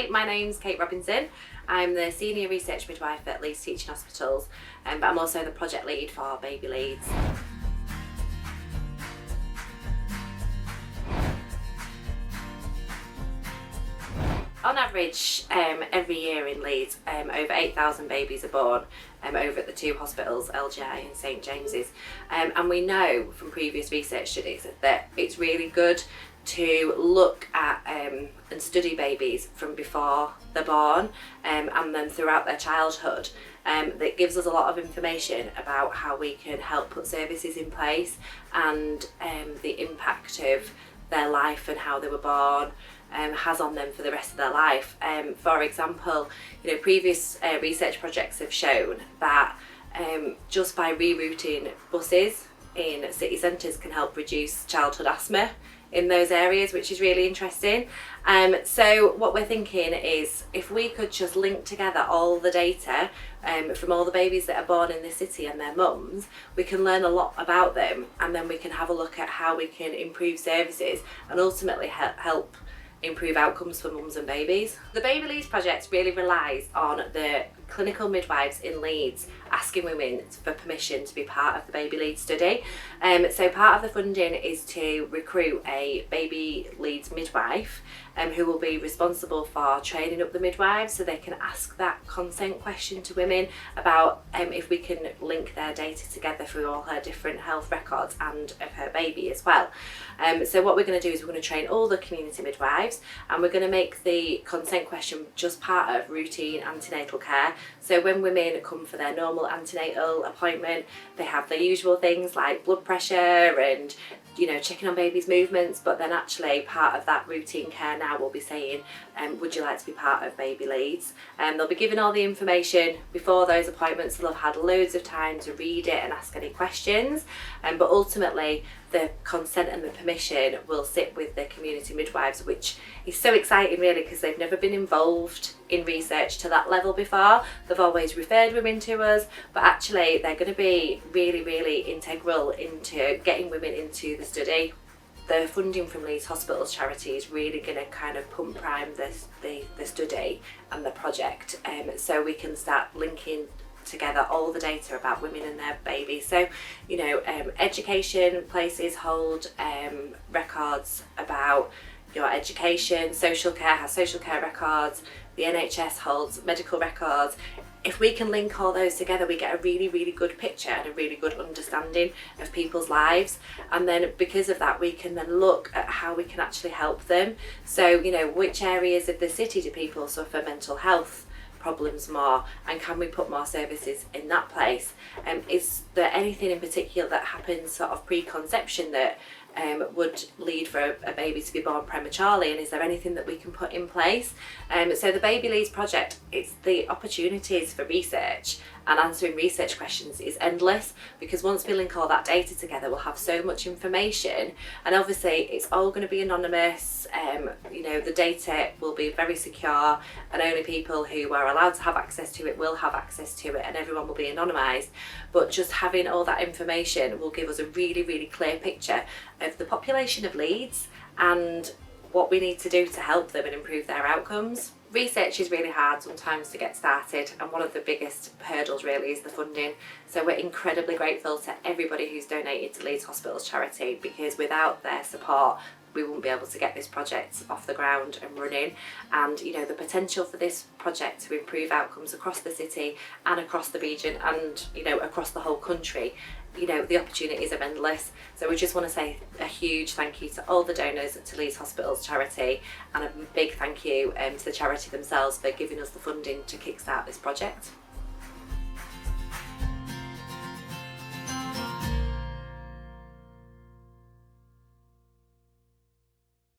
Hi, my name's Kate Robinson. I'm the Senior Research Midwife at Leeds Teaching Hospitals, but I'm also the project lead for BaBi Leeds. On average, every year in Leeds, over 8,000 babies are born over at the two hospitals, LGI and St James's. And we know from previous research studies that it's really good to look at and study babies from before they're born and then throughout their childhood. That gives us a lot of information about how we can help put services in place and the impact of their life and how they were born has on them for the rest of their life. For example, previous research projects have shown that just by rerouting buses in city centres can help reduce childhood asthma in those areas, which is really interesting. So what we're thinking is if we could just link together all the data from all the babies that are born in the city and their mums, we can learn a lot about them, and then we can have a look at how we can improve services and ultimately help improve outcomes for mums and babies. The BaBi Leeds project really relies on the clinical midwives in Leeds asking women for permission to be part of the BaBi Leeds study. So part of the funding is to recruit a BaBi Leeds midwife who will be responsible for training up the midwives so they can ask that consent question to women about if we can link their data together through all her different health records and of her baby as well. So what we're going to do is we're going to train all the community midwives, and we're going to make the consent question just part of routine antenatal care. So when women come for their normal antenatal appointment, they have the usual things like blood pressure and checking on baby's movements, but then actually part of that routine care now will be saying, would you like to be part of BaBi Leeds? They'll be given all the information before those appointments, so they'll have had loads of time to read it and ask any questions, but ultimately the consent and the permission will sit with the community midwives, which is so exciting really because they've never been involved in research to that level before. They've always referred women to us, but actually they're going to be really, really integral into getting women into the study. The funding from Leeds Hospitals charity is really going to kind of pump prime the study and the project, so we can start linking together all the data about women and their babies. So education places hold records about your education, social care has social care records, the NHS holds medical records. If we can link all those together, we get a really, really good picture and a really good understanding of people's lives. And then because of that, we can then look at how we can actually help them. So, which areas of the city do people suffer mental health problems more, and can we put more services in that place? Is there anything in particular that happens sort of pre-conception that would lead for a baby to be born prematurely, and is there anything that we can put in place? So the BaBi Leeds project, it's the opportunities for research and answering research questions is endless, because once we link all that data together we'll have so much information, and obviously it's all going to be anonymous. The data will be very secure and only people who are allowed to have access to it will have access to it, and everyone will be anonymised. But just having all that information will give us a really, really clear picture of the population of Leeds and what we need to do to help them and improve their outcomes. Research is really hard sometimes to get started, and one of the biggest hurdles really is the funding. So we're incredibly grateful to everybody who's donated to Leeds Hospitals charity, because without their support we wouldn't be able to get this project off the ground and running. And the potential for this project to improve outcomes across the city and across the region and across the whole country, the opportunities are endless. So we just want to say a huge thank you to all the donors to Leeds Hospitals charity, and a big thank you to the charity themselves for giving us the funding to kickstart this project.